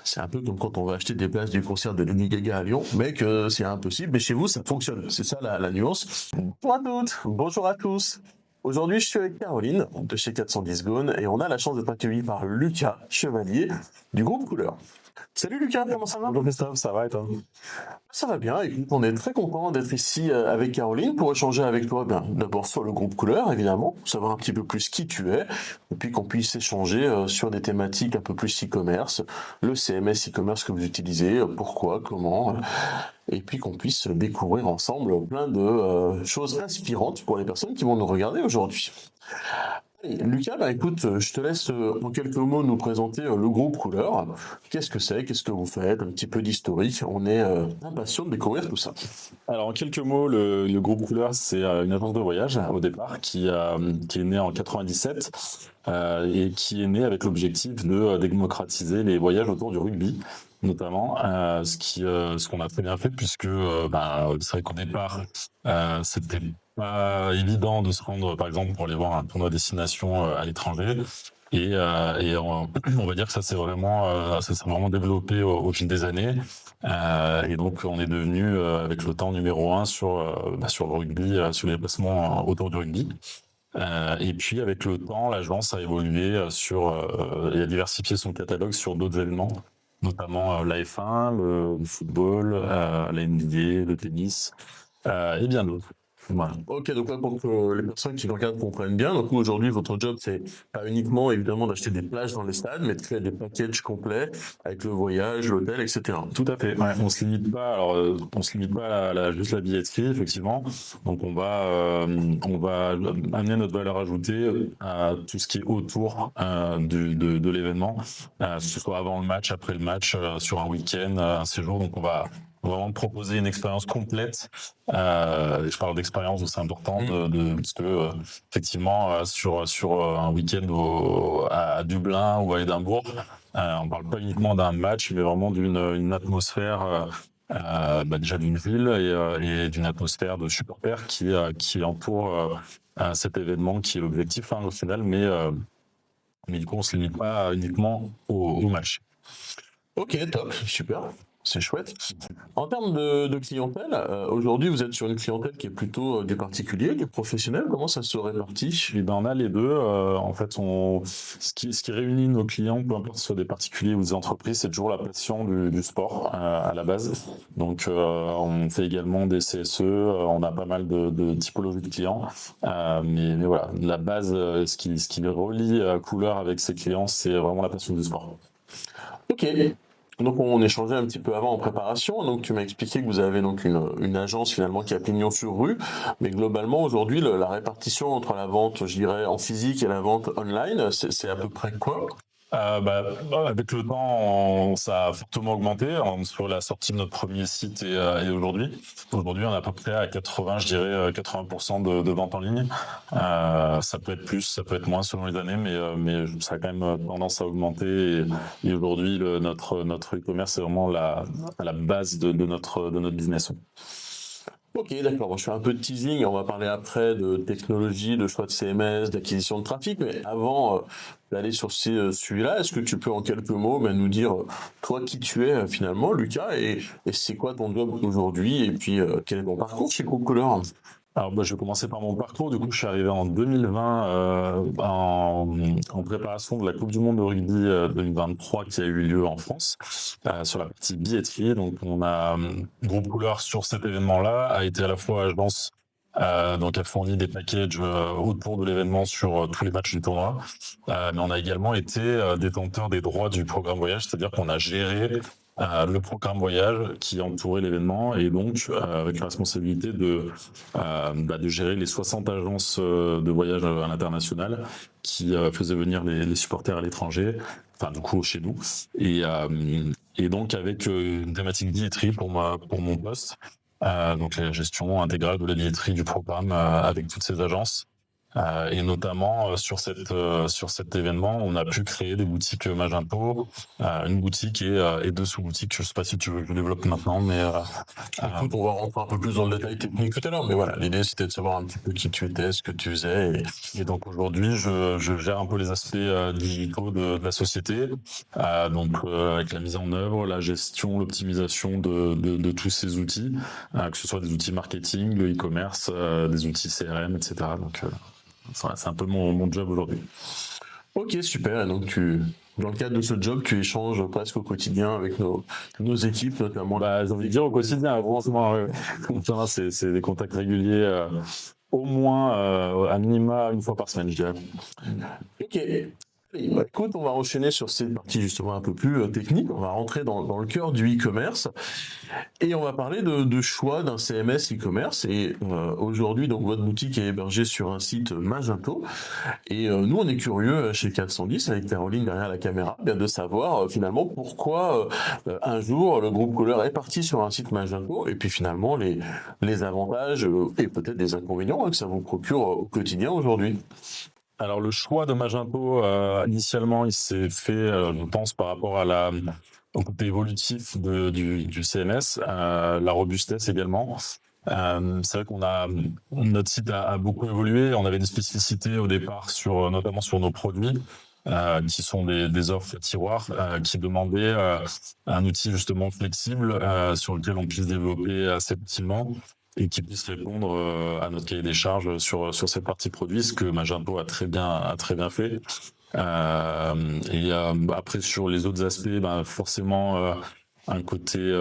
C'est un peu comme quand on va acheter des places du concert de Lady Gaga à Lyon, mais que c'est impossible, mais chez vous, ça fonctionne. C'est ça la nuance. Bonjour à toutes, bonjour à tous. Aujourd'hui, je suis avec Caroline de chez 410 Gone et on a la chance d'être accueilli par Lucas Chevalier du groupe Couleur. Salut Lucas, comment ça va? Bonjour Christophe, ça va et toi? Ça va bien, écoute, on est très content d'être ici avec Caroline pour échanger avec toi, d'abord sur le groupe Couleur, évidemment, savoir un petit peu plus qui tu es, et puis qu'on puisse échanger sur des thématiques un peu plus e-commerce, le CMS e-commerce que vous utilisez, pourquoi, comment, et puis qu'on puisse découvrir ensemble plein de choses inspirantes pour les personnes qui vont nous regarder aujourd'hui. Allez, Lucas, écoute, je te laisse en quelques mots nous présenter le groupe Couleur. Qu'est-ce que c'est? Qu'est-ce que vous faites? Un petit peu d'historique. On est impatient de découvrir tout ça. Alors en quelques mots, le groupe Couleur, c'est une agence de voyage au départ qui est née en 97 et qui est née avec l'objectif de démocratiser les voyages autour du rugby, notamment, ce qu'on a très bien fait puisque c'est vrai qu'au départ, c'était pas évident de se rendre, par exemple, pour aller voir un tournoi destination à l'étranger. On va dire que ça s'est vraiment développé au fil des années. Et donc on est devenu avec le temps numéro un sur le rugby, sur les placements autour du rugby. Et puis avec le temps, l'agence a évolué et a diversifié son catalogue sur d'autres événements, notamment la F1, le football, la NBA, le tennis et bien d'autres. Voilà. Ok, donc là, pour que les personnes qui nous regardent comprennent bien, donc aujourd'hui, votre job, c'est pas uniquement, évidemment, d'acheter des places dans les stades, mais de créer des packages complets avec le voyage, l'hôtel, etc. Tout à fait. Ouais. On se limite pas à juste la billetterie, effectivement. Donc on va amener notre valeur ajoutée à tout ce qui est autour de l'événement, que ce soit avant le match, après le match, sur un week-end, un séjour. Donc on va vraiment proposer une expérience complète. Je parle d'expérience, c'est important parce que effectivement sur un week-end à Dublin ou à Édimbourg, on parle pas uniquement d'un match, mais vraiment d'une atmosphère, déjà d'une ville et d'une atmosphère de supporters qui entoure cet événement qui est l'objectif au final, mais du coup on se limite pas uniquement au match. Ok, top, super. C'est chouette. En termes de clientèle, aujourd'hui, vous êtes sur une clientèle qui est plutôt des particuliers, des professionnels. Comment ça se répartit? Et ben on a les deux. En fait, ce qui réunit nos clients, peu importe que ce soit des particuliers ou des entreprises, c'est toujours la passion du sport à la base. Donc, on fait également des CSE. On a pas mal de typologies de clients. Mais voilà, la base, ce qui relie Couleur avec ses clients, c'est vraiment la passion du sport. Ok. Donc on échangeait un petit peu avant en préparation, donc tu m'as expliqué que vous avez donc une agence finalement qui a pignon sur rue, mais globalement aujourd'hui la répartition entre la vente, je dirais, en physique et la vente online, c'est à peu près quoi? Avec le temps, ça a fortement augmenté sur la sortie de notre premier site et aujourd'hui. Aujourd'hui, on est à peu près à 80, je dirais 80% de ventes en ligne. Ça peut être plus, ça peut être moins selon les années, mais ça a quand même tendance à augmenter. Et aujourd'hui, notre e-commerce est vraiment la base de notre business. Ok, d'accord. Bon, je fais un peu de teasing. On va parler après de technologie, de choix de CMS, d'acquisition de trafic. Mais avant d'aller sur celui-là, est-ce que tu peux en quelques mots nous dire toi qui tu es finalement, Lucas, et c'est quoi ton job aujourd'hui, et puis quel est ton parcours chez Groupe Couleur? Alors, je vais commencer par mon parcours. Du coup, je suis arrivé en 2020 en préparation de la Coupe du Monde de rugby 2023 qui a eu lieu en France sur la partie billetterie. Donc, Groupe Couleur sur cet événement-là a été à la fois agence. Donc, a fourni des packages autour de l'événement sur tous les matchs du tournoi. Mais on a également été détenteur des droits du programme voyage, c'est-à-dire qu'on a géré le programme voyage qui entourait l'événement et donc avec la responsabilité de gérer les 60 agences de voyage à l'international qui faisaient venir les supporters à l'étranger, enfin du coup chez nous, et donc avec une thématique billetterie pour mon poste, donc la gestion intégrale de la billetterie du programme avec toutes ces agences. Et notamment sur cet événement, on a pu créer des boutiques Magento, une boutique et deux sous-boutiques. Je sais pas si tu veux que je développe maintenant, mais Écoute, on va rentrer un peu plus dans le détail technique tout à l'heure, mais voilà, l'idée c'était de savoir un petit peu qui tu étais, ce que tu faisais. et donc aujourd'hui, je gère un peu les aspects digitaux de la société, avec la mise en œuvre, la gestion, l'optimisation de tous ces outils, que ce soit des outils marketing, le e-commerce, des outils CRM, etc. Donc c'est un peu mon job aujourd'hui. Ok, super. Et donc dans le cadre de ce job, tu échanges presque au quotidien avec nos équipes, notamment. Bah, j'ai envie de dire au quotidien, franchement, ouais. Enfin, c'est des contacts réguliers, au moins à minima une fois par semaine, je dirais. Ok. Bah, écoute, on va enchaîner sur cette partie justement un peu plus technique. On va rentrer dans le cœur du e-commerce et on va parler de choix d'un CMS e-commerce. Et aujourd'hui, donc votre boutique est hébergée sur un site Magento. Et nous, on est curieux chez 410 avec Caroline derrière la caméra, bien de savoir finalement pourquoi un jour le groupe Couleur est parti sur un site Magento et puis finalement les avantages et peut-être des inconvénients que ça vous procure au quotidien aujourd'hui. Alors le choix de Magento, initialement, il s'est fait, je pense, par rapport au côté évolutif du CMS, la robustesse également. C'est vrai notre site a beaucoup évolué. On avait des spécificités au départ notamment sur nos produits, qui sont des offres tiroirs, qui demandaient un outil justement flexible, sur lequel on puisse développer assez facilement et qui puisse répondre à notre cahier des charges sur cette partie produit, ce que Magento a très bien fait. Après sur les autres aspects, forcément un côté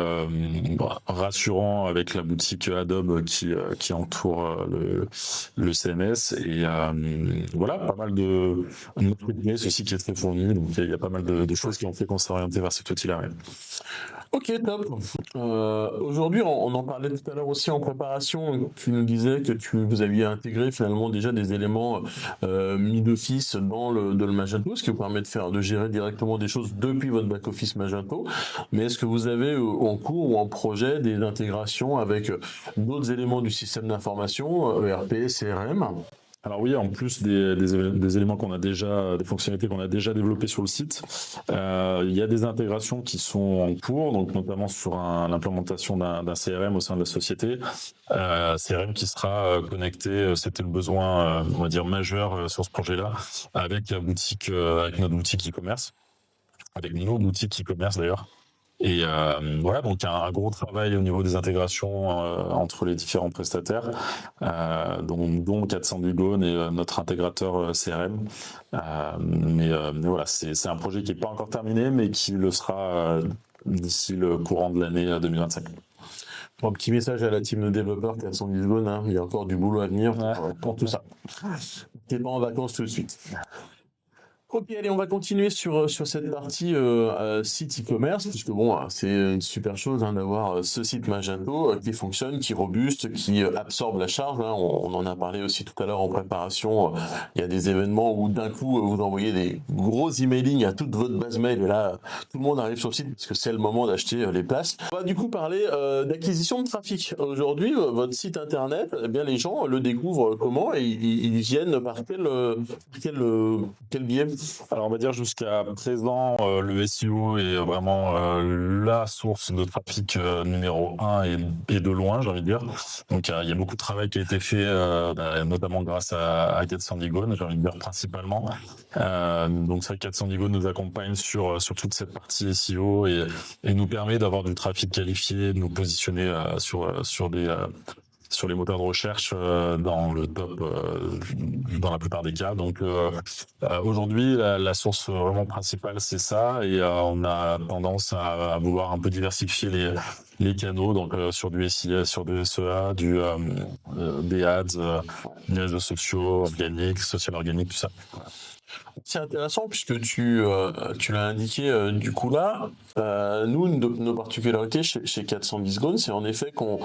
rassurant avec la boutique Adobe qui entoure le CMS et voilà, pas mal de notre business aussi qui est très fourni, donc il y a pas mal de choses qui ont fait qu'on s'est orienté vers cet outil-là. Ouais. Ok, top. Aujourd'hui, on en parlait tout à l'heure aussi en préparation. Tu nous disais que vous aviez intégré finalement déjà des éléments mis d'office dans le Magento, ce qui vous permet de gérer directement des choses depuis votre back-office Magento. Mais est-ce que vous avez en cours ou en projet des intégrations avec d'autres éléments du système d'information, ERP, CRM? Alors oui, en plus des éléments des fonctionnalités qu'on a déjà développées sur le site, il y a des intégrations qui sont en cours, donc notamment sur l'implémentation d'un CRM au sein de la société, CRM qui sera connecté, c'était le besoin, on va dire majeur sur ce projet-là, avec avec notre boutique e-commerce, avec nos boutiques e-commerce d'ailleurs. Et voilà, donc un gros travail au niveau des intégrations entre les différents prestataires, dont 400 Dugone et notre intégrateur CRM. Mais voilà, c'est un projet qui n'est pas encore terminé, mais qui le sera d'ici le courant de l'année 2025. Un petit message à la team de développeurs 410 secondes, hein. Il y a encore du boulot à venir pour tout ça. T'es pas en vacances tout de suite. Ok, allez, on va continuer sur cette partie site e-commerce, puisque bon, c'est une super chose d'avoir ce site Magento qui fonctionne, qui est robuste, qui absorbe la charge. Hein. On en a parlé aussi tout à l'heure en préparation. Il y a des événements où d'un coup vous envoyez des gros emailing à toute votre base mail, et là tout le monde arrive sur le site parce que c'est le moment d'acheter les places. On va du coup parler d'acquisition de trafic. Aujourd'hui, votre site internet, eh bien les gens le découvrent comment et ils viennent par quel biais? Alors on va dire jusqu'à présent, le SEO est vraiment la source de trafic numéro 1 et de loin, j'ai envie de dire. Donc il y a beaucoup de travail qui a été fait, notamment grâce à 400 Dugone, j'ai envie de dire principalement. Donc c'est vrai que 400 Dugone nous accompagne sur toute cette partie SEO et nous permet d'avoir du trafic qualifié, de nous positionner sur les moteurs de recherche dans le top dans la plupart des cas. Donc aujourd'hui, la source vraiment principale, c'est ça. Et on a tendance à vouloir un peu diversifier les canaux, donc sur du SIA, sur du SEA, des ads, des réseaux sociaux, organiques, social organique, tout ça. C'est intéressant puisque tu l'as indiqué du coup là. Nous, nos particularités chez 410 secondes, c'est en effet qu'on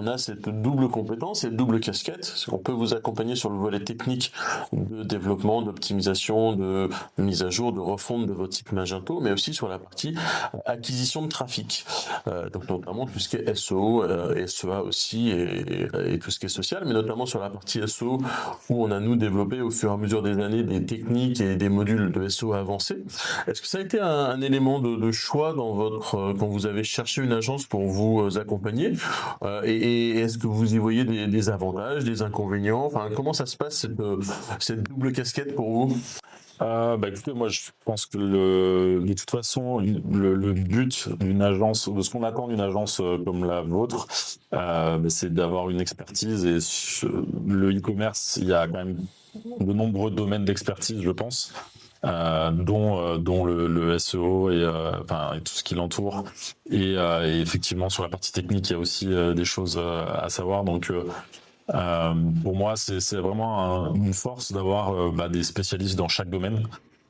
a cette double compétence et double casquette. C'est qu'on peut vous accompagner sur le volet technique de développement, d'optimisation, de mise à jour, de refonte de votre site Magento, mais aussi sur la partie acquisition de trafic. Donc notamment tout ce qui est SEO, SEA aussi et tout ce qui est social, mais notamment sur la partie SEO où on a nous développé au fur et à mesure des années des techniques et des modules de SEO avancés. Est-ce que ça a été un élément de choix dans quand vous avez cherché une agence pour vous accompagner et est-ce que vous y voyez des avantages, des inconvénients? Enfin, comment ça se passe cette double casquette pour vous? Écoutez, moi je pense que de toute façon le but d'une agence, de ce qu'on attend d'une agence comme la vôtre, c'est d'avoir une expertise et le e-commerce, il y a quand même de nombreux domaines d'expertise, je pense, dont le SEO et tout ce qui l'entoure. Et effectivement, sur la partie technique, il y a aussi des choses à savoir. Donc, pour moi, c'est vraiment une force d'avoir des spécialistes dans chaque domaine.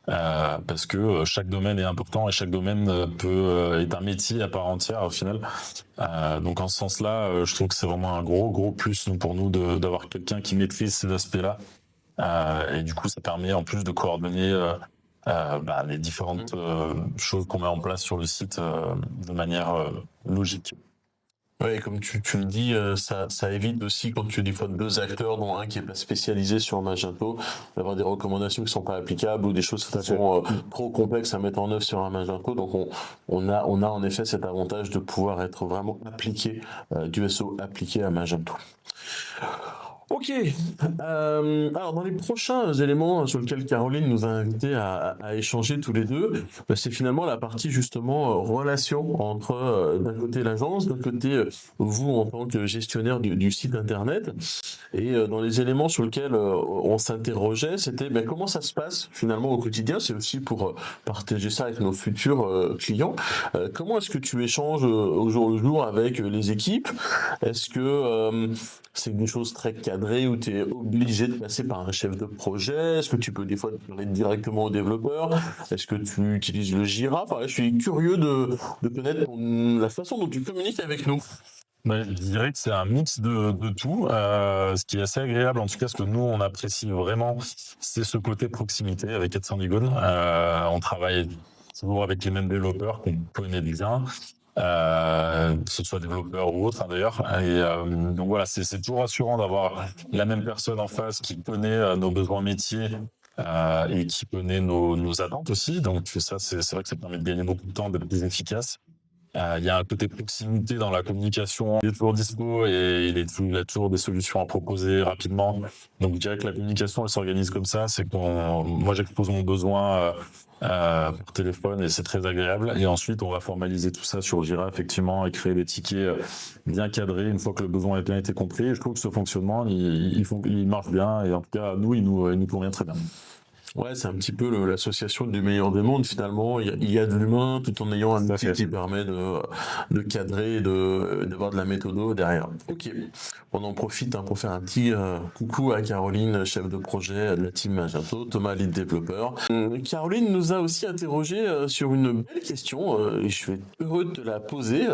Parce que chaque domaine est important et chaque domaine est un métier à part entière au final. Donc en ce sens-là, je trouve que c'est vraiment un gros plus pour nous d'avoir quelqu'un qui maîtrise ces aspects-là. Et du coup, ça permet en plus de coordonner les différentes choses qu'on met en place sur le site de manière logique. Ouais, comme tu le dis, ça évite aussi quand tu as des fois deux acteurs, dont un qui est pas spécialisé sur Magento, d'avoir des recommandations qui sont pas applicables ou des choses qui sont trop complexes à mettre en œuvre sur un Magento. Donc on a en effet cet avantage de pouvoir être vraiment appliqué, du SEO appliqué à Magento. Ok. Alors dans les prochains éléments sur lesquels Caroline nous a invités à échanger tous les deux, c'est finalement la partie justement relation entre d'un côté l'agence, d'un côté vous en tant que gestionnaire du site internet. Et dans les éléments sur lesquels on s'interrogeait, c'était comment ça se passe finalement au quotidien. C'est aussi pour partager ça avec nos futurs clients. Comment est-ce que tu échanges au jour le jour avec les équipes? Est-ce que c'est des choses très cadrées où tu es obligé de passer par un chef de projet? Est-ce que tu peux des fois parler directement aux développeurs? Est-ce que tu utilises le Jira? Enfin, je suis curieux de connaître la façon dont tu communiques avec nous. Je dirais que c'est un mix de tout. Ce qui est assez agréable, en tout cas, ce que nous, on apprécie vraiment, c'est ce côté proximité avec 410 Gone. On travaille toujours avec les mêmes développeurs qu'on connaît bien. Que ce soit développeur ou autre d'ailleurs. Et donc voilà, c'est toujours rassurant d'avoir la même personne en face qui connaît nos besoins métiers et qui connaît nos attentes aussi. Donc ça, c'est vrai que ça permet de gagner beaucoup de temps, d'être plus efficace. Il y a un côté proximité dans la communication. Il est toujours dispo et il a toujours des solutions à proposer rapidement. Donc je dirais que la communication, elle s'organise comme ça. C'est moi j'expose mon besoin par téléphone et c'est très agréable. Et ensuite, on va formaliser tout ça sur Jira, effectivement, et créer des tickets bien cadrés une fois que le besoin a bien été compris. Et je trouve que ce fonctionnement, il marche bien. Et en tout cas, il nous convient très bien. Ouais, c'est un petit peu l'association du meilleur des mondes finalement. Il y a de l'humain tout en ayant un outil qui permet de cadrer et d'avoir de la méthode derrière. Ok, on en profite pour faire un petit coucou à Caroline, chef de projet de la team Magento, Thomas, lead développeur. Caroline nous a aussi interrogé sur une belle question et je vais être heureux de te la poser.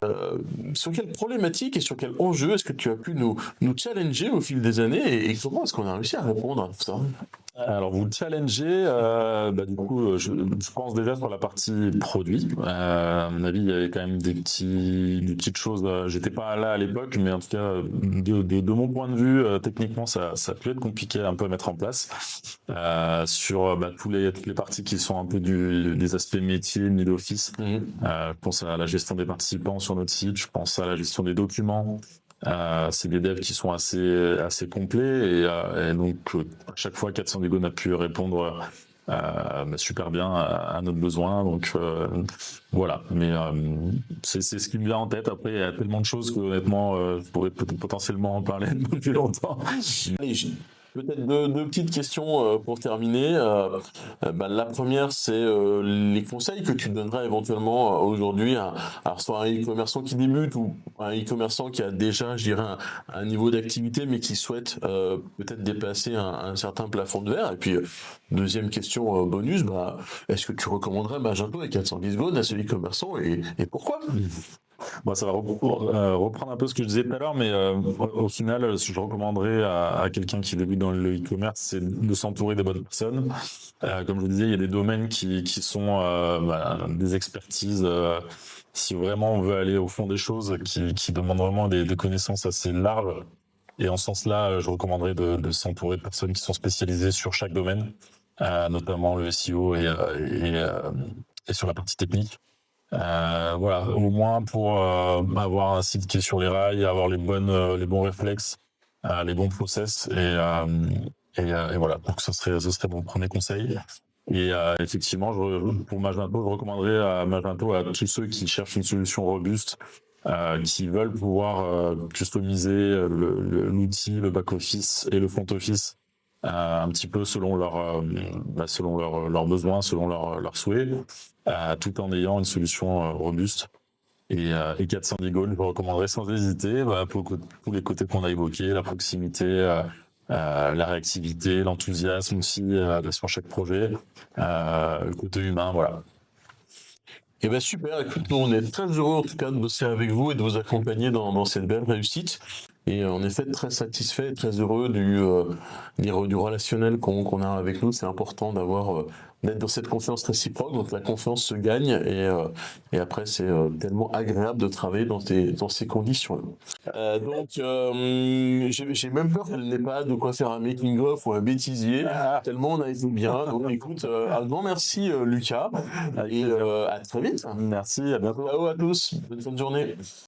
Sur quelle problématique et sur quel enjeu est-ce que tu as pu nous challenger au fil des années et comment est-ce qu'on a réussi à répondre à tout ça? Alors vous le challengez, du coup, je pense déjà sur la partie produit. À mon avis, il y avait quand même des petites choses. J'étais pas là à l'époque, mais en tout cas, de mon point de vue, techniquement, ça peut être compliqué un peu à mettre en place sur toutes les parties qui sont un peu des aspects métiers, middle office. Je pense à la gestion des participants sur notre site. Je pense à la gestion des documents. C'est des devs qui sont assez complets et donc à chaque fois 410 Gone a pu répondre super bien à notre besoin. Donc voilà, mais c'est ce qui me vient en tête. Après, il y a tellement de choses que honnêtement, je pourrais potentiellement en parler depuis longtemps. Allez, Peut-être deux petites questions pour terminer. La première, c'est les conseils que tu donnerais éventuellement aujourd'hui alors soit un e-commerçant qui débute ou un e-commerçant qui a déjà, je dirais, un niveau d'activité, mais qui souhaite peut-être dépasser un certain plafond de verre. Et puis, deuxième question bonus, est-ce que tu recommanderais Magento et 410 secondes à ce e-commerçant et pourquoi? Bon, ça va reprendre un peu ce que je disais tout à l'heure, mais au final, ce que je recommanderais à quelqu'un qui débute dans le e-commerce, c'est de s'entourer des bonnes personnes. Comme je vous disais, il y a des domaines qui sont des expertises. Si vraiment on veut aller au fond des choses, qui demandent vraiment des connaissances assez larges. Et en ce sens-là, je recommanderais de s'entourer de personnes qui sont spécialisées sur chaque domaine, notamment le SEO et sur la partie technique. Voilà, au moins pour avoir un site qui est sur les rails, avoir les bons réflexes, les bons process et voilà. Donc ce serait mon premier conseil. Et effectivement, pour Magento, je recommanderais à Magento à tous ceux qui cherchent une solution robuste, qui veulent pouvoir customiser l'outil, le back office et le front office. Un petit peu selon leurs besoins, selon leurs souhaits, tout en ayant une solution robuste. Et 410 Gold, je vous recommanderais sans hésiter, pour les côtés qu'on a évoqués, la proximité, la réactivité, l'enthousiasme aussi sur chaque projet, le côté humain, voilà. Eh ben super, écoute, nous on est très heureux en tout cas de bosser avec vous et de vous accompagner dans cette belle réussite. Et en effet, très satisfait et très heureux du relationnel qu'on a avec nous. C'est important d'être dans cette confiance réciproque. Donc la confiance se gagne et après c'est tellement agréable de travailler dans ces conditions-là. J'ai même peur qu'elle n'ait pas de quoi faire un making of ou un bêtisier. Tellement on a été bien. Donc écoute, un grand merci Lucas et à très vite. Merci, à bientôt. Ciao à tous, bonne fin de journée.